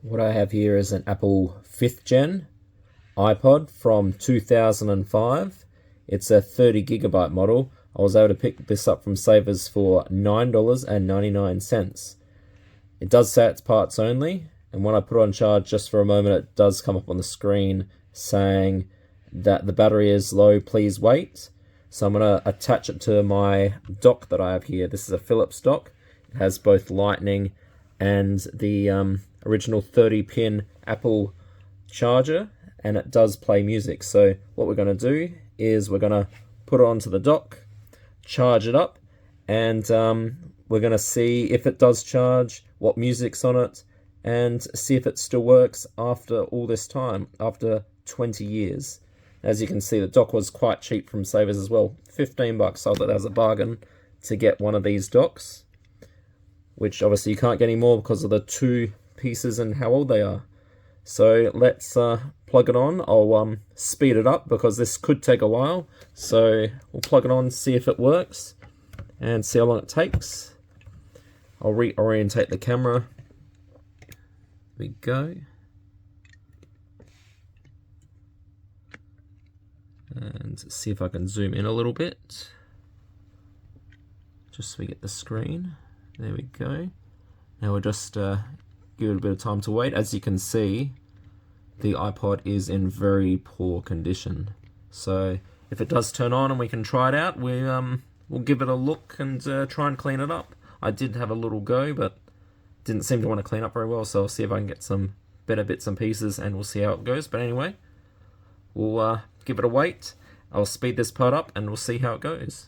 What I have here is an Apple 5th Gen iPod from 2005. It's a 30 gigabyte model. I was able to pick this up from Savers for $9.99. It does say it's parts only, and when I put it on charge just for a moment, it does come up on the screen saying that the battery is low, please wait. So I'm going to attach it to my dock that I have here. This is a Philips dock. It has both Lightning and the original 30-pin Apple charger, and it does play music. So what we're going to do is we're going to put it onto the dock, charge it up, and we're going to see if it does charge, what music's on it, and see if it still works after all this time, after 20 years. As you can see, the dock was quite cheap from Savers as well. $15. I thought that was a bargain to get one of these docks, which obviously you can't get any more because of the two pieces and how old they are. So let's plug it on. I'll speed it up because this could take a while. So we'll plug it on, see if it works, and see how long it takes. I'll reorientate the camera. There we go. And see if I can zoom in a little bit, just so we get the screen. There we go. Now we'll just give it a bit of time to wait. As you can see, the iPod is in very poor condition. So if it does turn on and we can try it out, we'll give it a look and try and clean it up. I did have a little go, but didn't seem to want to clean up very well, so I'll see if I can get some better bits and pieces and we'll see how it goes. But anyway, we'll give it a wait. I'll speed this part up and we'll see how it goes.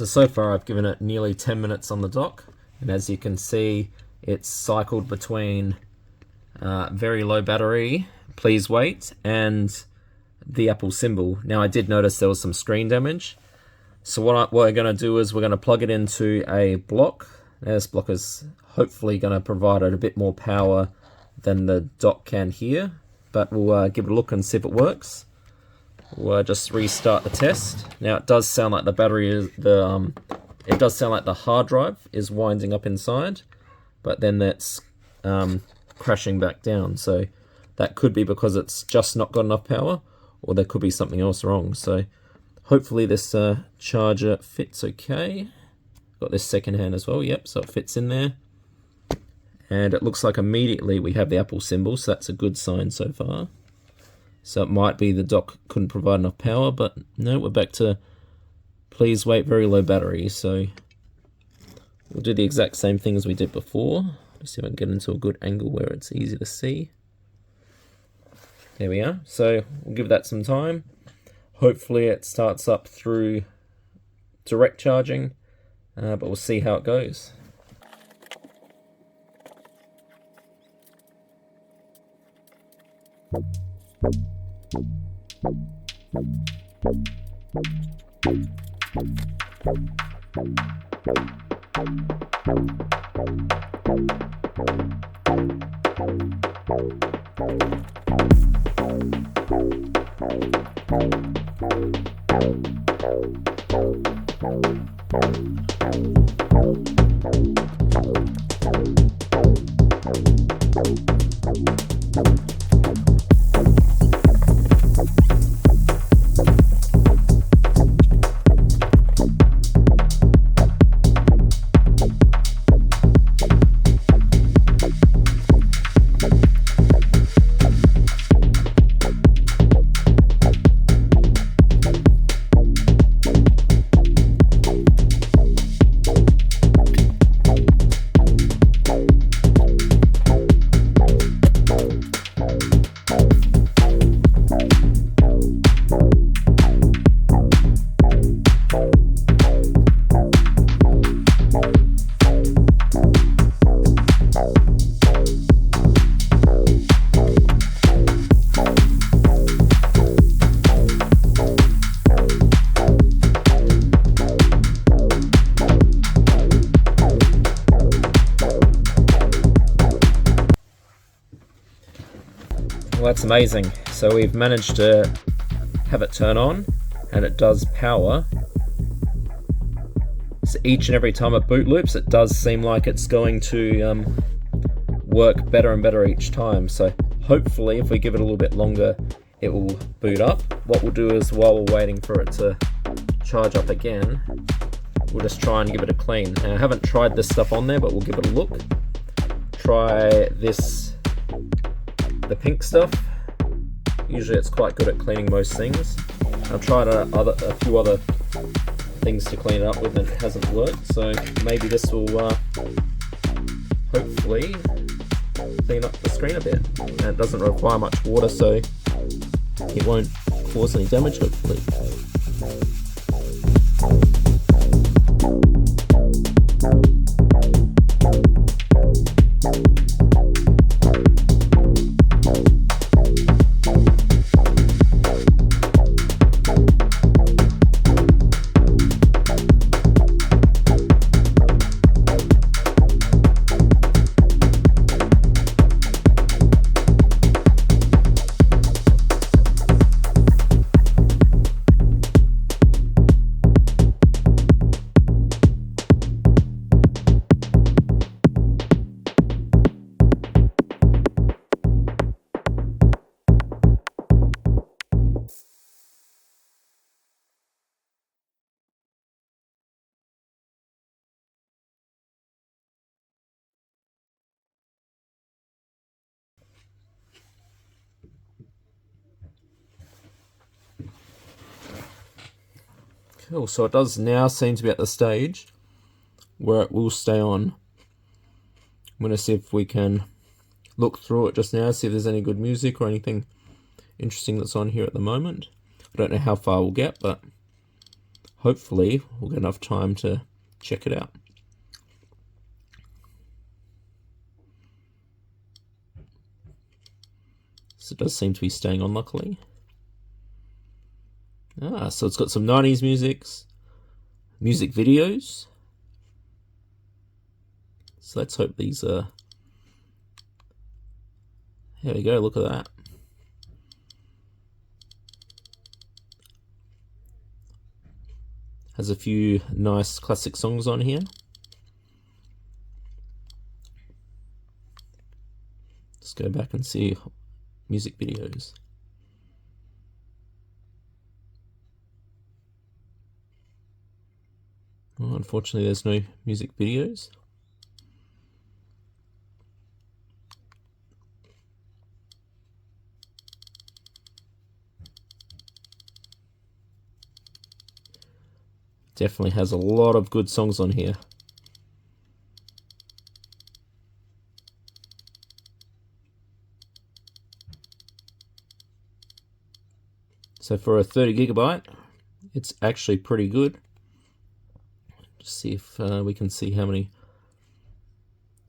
So far I've given it nearly 10 minutes on the dock, and as you can see, it's cycled between very low battery, please wait, and the Apple symbol. Now I did notice there was some screen damage, so what we're going to do is we're going to plug it into a block. This block is hopefully going to provide it a bit more power than the dock can here, but we'll give it a look and see if it works. We'll just restart the test. Now it does sound like the battery is it does sound like the hard drive is winding up inside, but then that's crashing back down. So that could be because it's just not got enough power, or there could be something else wrong. So hopefully this charger fits okay. Got this second hand as well, yep, so it fits in there. And it looks like immediately we have the Apple symbol, so that's a good sign so far. So it might be the dock couldn't provide enough power, but no, we're back to please wait, very low battery. So we'll do the exact same thing as we did before. Let's see if I can get into a good angle where it's easy to see. There we are. So we'll give that some time. Hopefully it starts up through direct charging, but we'll see how it goes. Well, that's amazing. So we've managed to have it turn on, and it does power. So each and every time it boot loops, it does seem like it's going to work better and better each time. So hopefully if we give it a little bit longer, it will boot up. What we'll do is, while we're waiting for it to charge up again, we'll just try and give it a clean. Now, I haven't tried this stuff on there, but we'll give it a look. Try this, the pink stuff. Usually it's quite good at cleaning most things. I've tried a few other things to clean it up with and it hasn't worked, so maybe this will hopefully clean up the screen a bit. And it doesn't require much water, so it won't cause any damage, hopefully. Cool, so it does now seem to be at the stage where it will stay on. I'm going to see if we can look through it just now, see if there's any good music or anything interesting that's on here at the moment. I don't know how far we'll get, but hopefully we'll get enough time to check it out. So it does seem to be staying on, luckily. So it's got some 90s music videos. So let's hope these are... There we go, look at that. Has a few nice classic songs on here. Let's go back and see music videos. Well, unfortunately, there's no music videos. Definitely has a lot of good songs on here. So for a 30GB, it's actually pretty good. Just see if we can see how many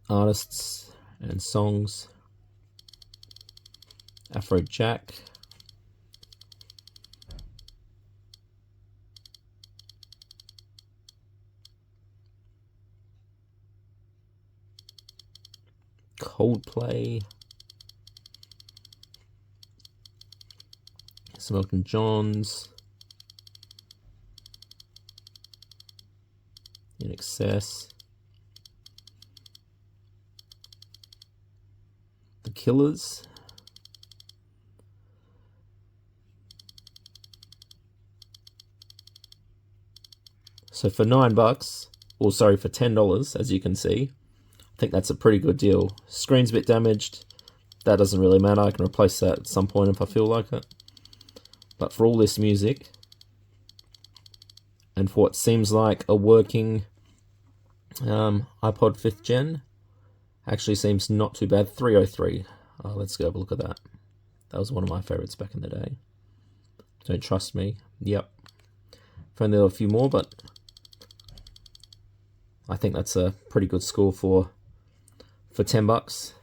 artists and songs. Afrojack. Coldplay. Some Elton Johns. In Excess. The Killers. So for $9, or sorry, for $10, as you can see, I think that's a pretty good deal. Screen's a bit damaged. That doesn't really matter. I can replace that at some point if I feel like it. But for all this music, and for what seems like a working iPod 5th gen, actually seems not too bad. 303. Let's go have a look at that. That was one of my favorites back in the day. Don't trust me. Yep. Found there were a few more, but I think that's a pretty good score for $10.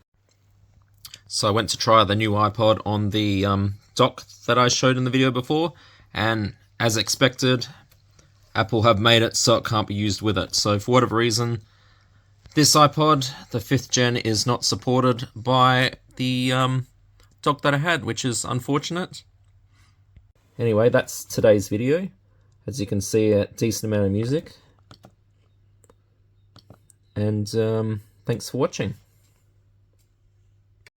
So I went to try the new iPod on the dock that I showed in the video before, and as expected, Apple have made it so it can't be used with it. So for whatever reason, this iPod, the 5th gen, is not supported by the dock that I had, which is unfortunate. Anyway, that's today's video. As you can see, a decent amount of music. And thanks for watching.